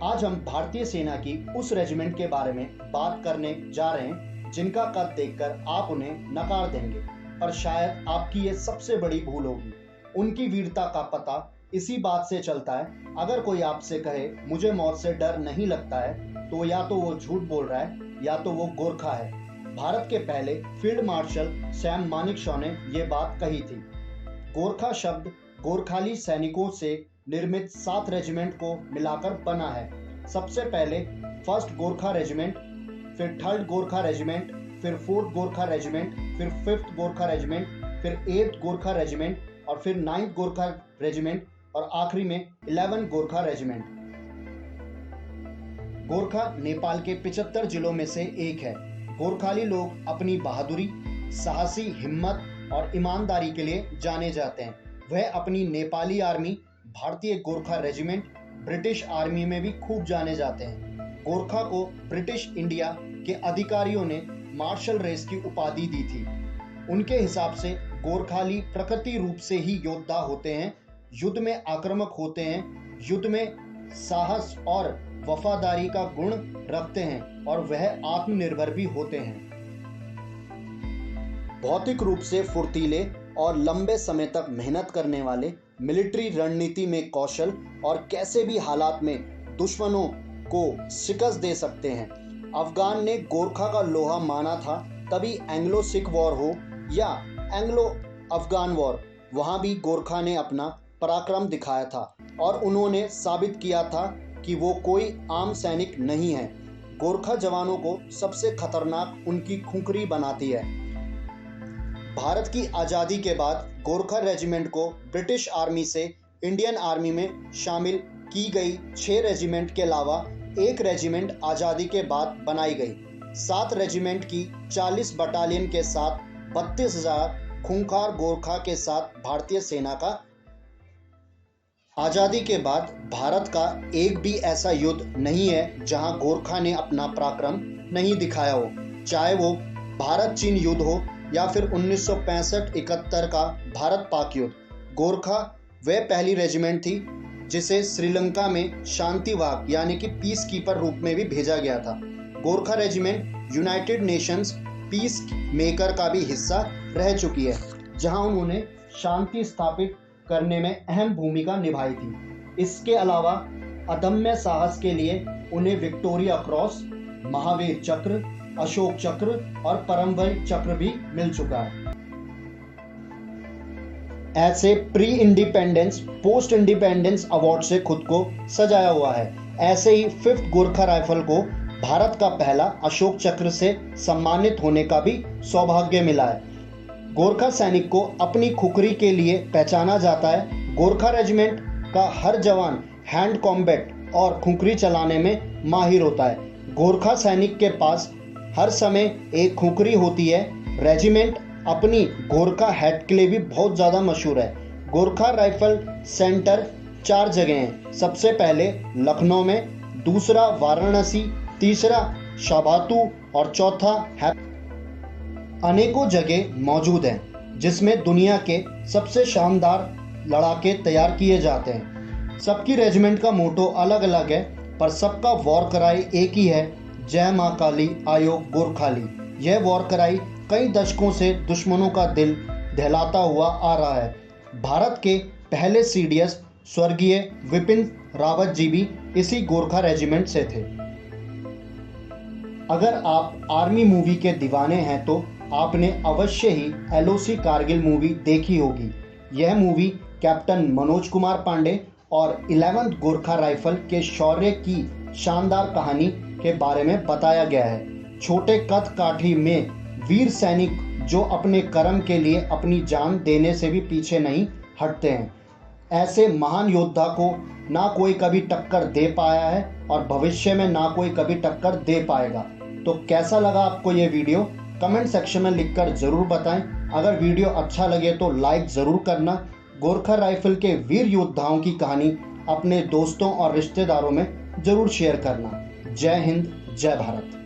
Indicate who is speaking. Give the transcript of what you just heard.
Speaker 1: आज हम भारतीय सेना की उस रेजिमेंट के बारे में बात करने जा रहे हैं जिनका कद देखकर आप उन्हें नकार देंगे, पर शायद आपकी ये सबसे बड़ी भूल होगी। उनकी वीरता का पता इसी बात से चलता है, अगर कोई आपसे कहे मुझे मौत से डर नहीं लगता है तो या तो वो झूठ बोल रहा है या तो वो गोरखा है। भारत के पहले फील्ड मार्शल सैम मानेकशॉ ने ये बात कही थी। गोरखा शब्द गोरखाली सैनिकों से निर्मित 7 रेजिमेंट को मिलाकर बना है। सबसे पहले 1st गोरखा रेजिमेंट, फिर 3rd गोरखा रेजिमेंट, फिर 4th गोरखा रेजिमेंट, फिर 5th गोरखा रेजिमेंट, फिर 8th गोरखा रेजिमेंट और फिर 9th गोरखा रेजिमेंट और आखिरी में 11 गोरखा रेजिमेंट। गोरखा नेपाल के 75 जिलों में से एक है। गोरखाली लोग अपनी बहादुरी, साहसी हिम्मत और ईमानदारी के लिए जाने जाते हैं। वह अपनी नेपाली आर्मी, भारतीय गोरखा रेजिमेंट, ब्रिटिश आर्मी में भी खूब जाने जाते हैं। गोरखा को ब्रिटिश इंडिया के अधिकारियों ने मार्शल रेस की उपाधि दी थी। उनके हिसाब से गोरखाली प्रकृति रूप से ही योद्धा होते हैं, युद्ध में आक्रामक होते हैं, युद्ध में साहस और वफादारी का गुण रखते हैं और वह आत्मनिर्भर भी होते हैं। भौतिक रूप से फुर्तीले और लंबे समय तक मेहनत करने वाले, मिलिट्री रणनीति में कौशल और कैसे भी हालात में दुश्मनों को शिकस्त दे सकते हैं। अफगान ने गोरखा का लोहा माना था, तभी एंग्लो सिख वॉर हो या एंग्लो अफगान वॉर, वहां भी गोरखा ने अपना पराक्रम दिखाया था और उन्होंने साबित किया था कि वो कोई आम सैनिक नहीं है। गोरखा जवानों को सबसे खतरनाक उनकी खुंखरी बनाती है। भारत की आज़ादी के बाद गोरखा रेजिमेंट को ब्रिटिश आर्मी से इंडियन आर्मी में शामिल की गई 6 रेजिमेंट के अलावा एक रेजिमेंट आज़ादी के बाद बनाई गई। 7 रेजिमेंट की 40 बटालियन के साथ 32,000 खूंखार गोरखा के साथ भारतीय सेना का आज़ादी के बाद भारत का एक भी ऐसा युद्ध नहीं है जहां गोरखा ने अपना पराक्रम नहीं दिखाया हो, चाहे वो भारत चीन युद्ध हो या फिर 1965-71 का भारत पाक युद्ध। गोरखा वह पहली रेजिमेंट थी जिसे श्रीलंका में शांतिवाहक यानी कि पीस कीपर रूप में भी भेजा गया था। Gorkha regiment United Nations peace maker का भी हिस्सा रह चुकी है, जहां उन्होंने शांति स्थापित करने में अहम भूमिका निभाई थी। इसके अलावा अदम्य साहस के लिए उन्हें विक्टोरिया क्रॉस, महावीर चक्र, अशोक चक्र और परमवीर चक्र भी मिल चुका है। ऐसे pre independence, post independence award से खुद को सजाया हुआ है। ऐसे ही 5th गोरखा राइफल को भारत का पहला अशोक चक्र से सम्मानित होने का भी सौभाग्य मिला है। गोरखा सैनिक को अपनी खुखरी के लिए पहचाना जाता है। गोरखा रेजिमेंट का हर जवान हैंड कॉम्बैट और खुखरी चलाने में माहिर होता है। गोरखा सैनिक के पास हर समय एक खुखरी होती है। रेजिमेंट अपनी गोरखा हैट के लिए भी बहुत ज़्यादा मशहूर है। गोरखा राइफल सेंटर 4 जगह हैं। सबसे पहले लखनऊ में, दूसरा वाराणसी, तीसरा शाबातू और चौथा अनेकों जगह मौजूद हैं, जिसमें दुनिया के सबसे शानदार लड़ाके तैयार किए जाते हैं। सबकी रेजिमेंट का मोटो अलग अलग है, पर सबका वॉर कराई एक ही है, जय मां काली आयो गोरखाली। यह वॉर कराई कई दशकों से दुश्मनों का दिल दहलाता हुआ आ रहा है। भारत के पहले सीडीएस स्वर्गीय विपिन रावत जी भी इसी गोरखा रेजिमेंट से थे। अगर आप आर्मी मूवी के दीवाने हैं तो आपने अवश्य ही एलओसी कारगिल मूवी देखी होगी। यह मूवी कैप्टन मनोज कुमार पांडे और 11th गोरखा राइफल के शौर्य की शानदार कहानी के बारे में बताया गया है। छोटे कद काठी में वीर सैनिक जो अपने कर्म के लिए अपनी जान देने से भी पीछे नहीं हटते हैं। ऐसे महान योद्धा को ना कोई कभी टक्कर दे पाया है और भविष्य में ना कोई कभी टक्कर दे पाएगा। तो कैसा लगा आपको ये वीडियो? कमेंट सेक्शन में लिखकर ज़रूर बताएं। अगर वीडियो अच्छा लगे तो लाइक ज़रूर करना। गोरखा राइफल के वीर योद्धाओं की कहानी अपने दोस्तों और रिश्तेदारों में ज़रूर शेयर करना। जय हिंद, जय भारत।